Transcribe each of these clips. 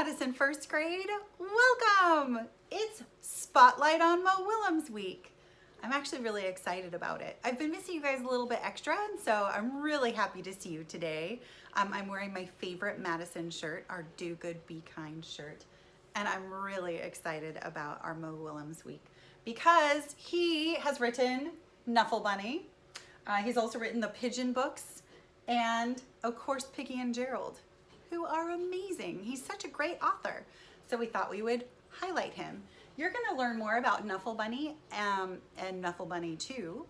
Madison first grade, welcome! It's Spotlight on Mo Willems week. I'm actually really excited about it. I've been missing you guys a little bit extra, and so I'm really happy to see you today. I'm wearing my favorite Madison shirt, our Do Good Be Kind shirt, and I'm really excited about our Mo Willems week because he has written Knuffle Bunny. He's also written the Pigeon books and, of course, Piggy and Gerald, who are amazing. He's such a great author. So we thought we would highlight him. You're gonna learn more about Knuffle Bunny and Knuffle Bunny 2.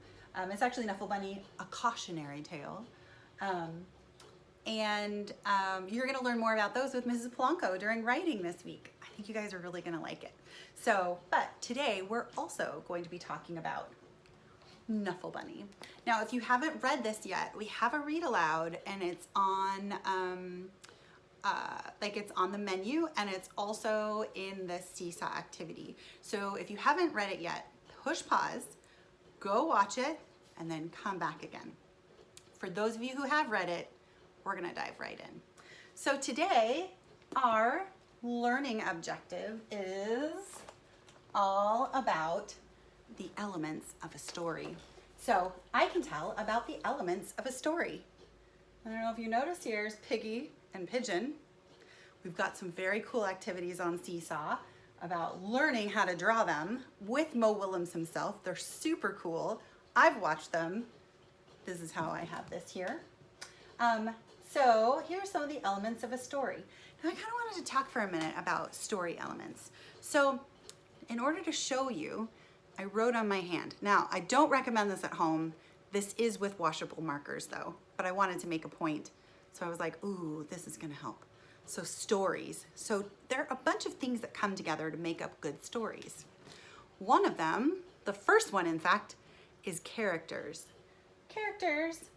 It's actually Knuffle Bunny, a cautionary tale. You're gonna learn more about those with Mrs. Polanco during writing this week. I think you guys are really gonna like it. But today we're also going to be talking about Knuffle Bunny. Now, if you haven't read this yet, we have a read aloud, and it's on it's on the menu, and it's also in the Seesaw activity. So if you haven't read it yet, push pause, go watch it, and then come back again. For those of you who have read it, we're gonna dive right in. So today, our learning objective is all about the elements of a story. So I can tell about the elements of a story. I don't know if you noticed, here's Piggy and Pigeon. We've got some very cool activities on Seesaw about learning how to draw them with Mo Willems himself. They're super cool. I've watched them. This is how I have this here. So here are some of the elements of a story. Now I kind of wanted to talk for a minute about story elements. So in order to show you, I wrote on my hand. Now I don't recommend this at home. This is with washable markers though, but I wanted to make a point. So I was like, ooh, this is gonna help. So stories. So there are a bunch of things that come together to make up good stories. One of them, the first one in fact, is characters. Characters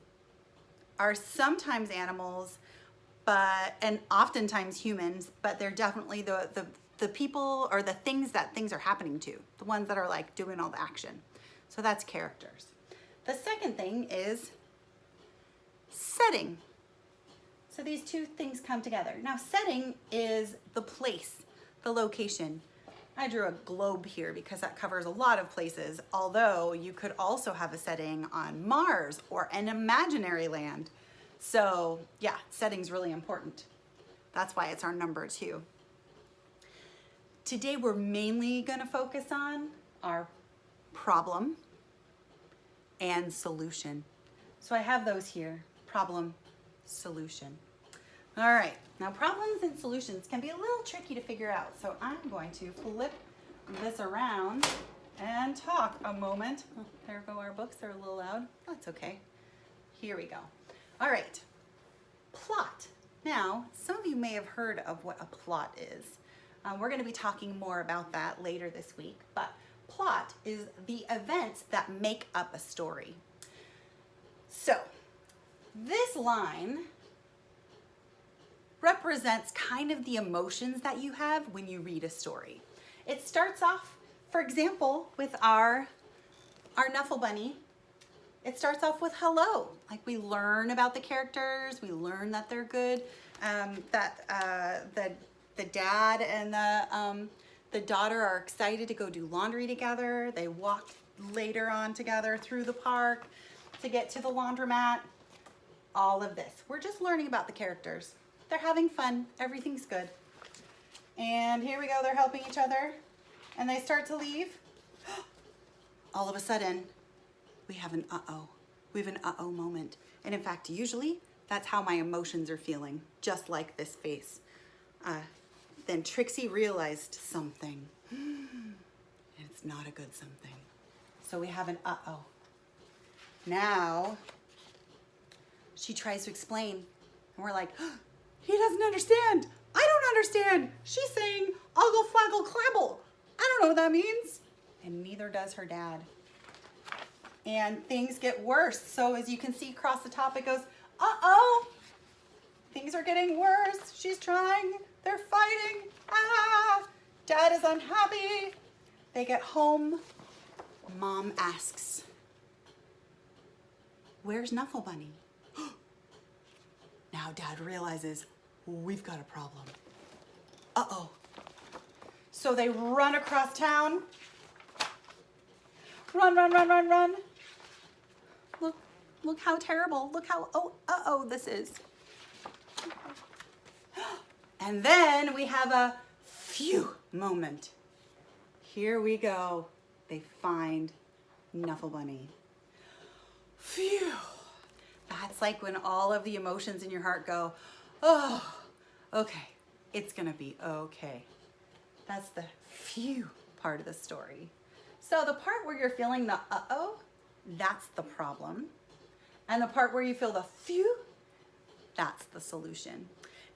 are sometimes animals, and oftentimes humans, but they're definitely the people or the things that things are happening to, the ones that are like doing all the action. So that's characters. The second thing is setting. So these two things come together. Now setting is the place, the location. I drew a globe here because that covers a lot of places, although you could also have a setting on Mars or an imaginary land. So yeah, setting's really important. That's why it's our number 2. Today we're mainly gonna focus on our problem and solution. So I have those here, problem, solution. All right, now problems and solutions can be a little tricky to figure out, so I'm going to flip this around and talk a moment. Oh, there go our books, they're a little loud. That's okay. Here we go. All right, plot. Now, some of you may have heard of what a plot is. We're gonna be talking more about that later this week, but plot is the events that make up a story. So, this line represents kind of the emotions that you have when you read a story. It starts off, for example, with our Knuffle Bunny. It starts off with hello. Like we learn about the characters, we learn that they're good, that the dad and the daughter are excited to go do laundry together. They walk later on together through the park to get to the laundromat. All of this. We're just learning about the characters. They're having fun. Everything's good. And here we go. They're helping each other. And they start to leave. All of a sudden, we have an uh-oh. We have an uh-oh moment. And in fact, usually, that's how my emotions are feeling. Just like this face. Then Trixie realized something. It's not a good something. So we have an uh-oh. Now, she tries to explain. And we're like, he doesn't understand. I don't understand. She's saying oggle flaggle clabble. I don't know what that means. And neither does her dad. And things get worse. So as you can see across the top, it goes, uh-oh. Things are getting worse. She's trying. They're fighting. Ah! Dad is unhappy. They get home. Mom asks, where's Knuffle Bunny? Now Dad realizes, we've got a problem. uh-oh. So they run across town. Run, run, run, run, run. Look how terrible. Look how, uh-oh this is. And then we have a phew moment. Here we go. They find Knuffle Bunny. Phew. That's like when all of the emotions in your heart go, oh, okay, it's gonna be okay. That's the phew part of the story. So the part where you're feeling the uh-oh, that's the problem. And the part where you feel the phew, that's the solution.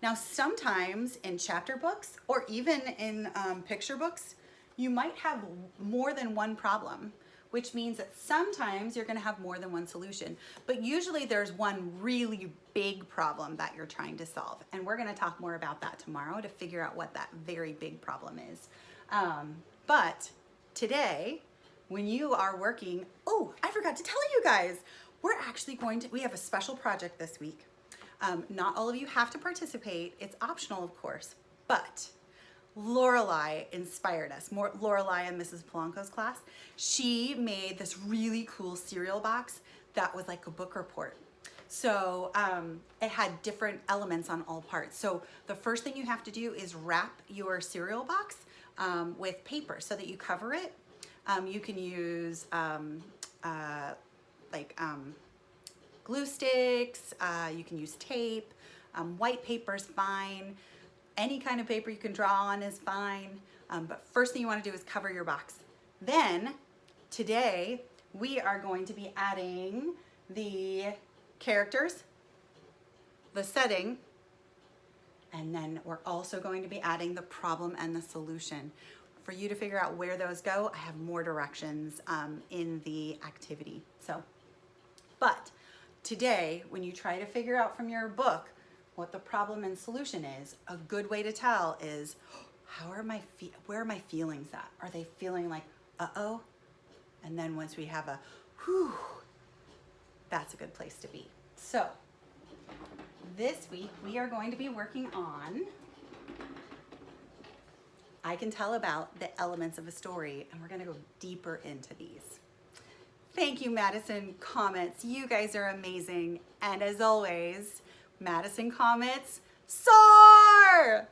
Now, sometimes in chapter books or even in picture books, you might have more than one problem, which means that sometimes you're gonna have more than one solution. But usually there's one really big problem that you're trying to solve. And we're gonna talk more about that tomorrow to figure out what that very big problem is. But today, when you are working, oh, I forgot to tell you guys, we're actually we have a special project this week. Not all of you have to participate. It's optional, of course, but Lorelei inspired us. Lorelei in Mrs. Polanco's class. She made this really cool cereal box that was like a book report. So it had different elements on all parts. So the first thing you have to do is wrap your cereal box with paper so that you cover it. You can use glue sticks, you can use tape, white paper's fine, any kind of paper you can draw on is fine, but first thing you want to do is cover your box. Then, today, we are going to be adding the characters, the setting, and then we're also going to be adding the problem and the solution. For you to figure out where those go, I have more directions in the activity. But today, when you try to figure out from your book what the problem and solution is, a good way to tell is, where are my feelings at? Are they feeling like, uh-oh? And then once we have a whew, that's a good place to be. So this week, we are going to be working on, I can tell about the elements of a story, and we're gonna go deeper into these. Thank you, Madison Comets. You guys are amazing. And as always, Madison Comets, soar!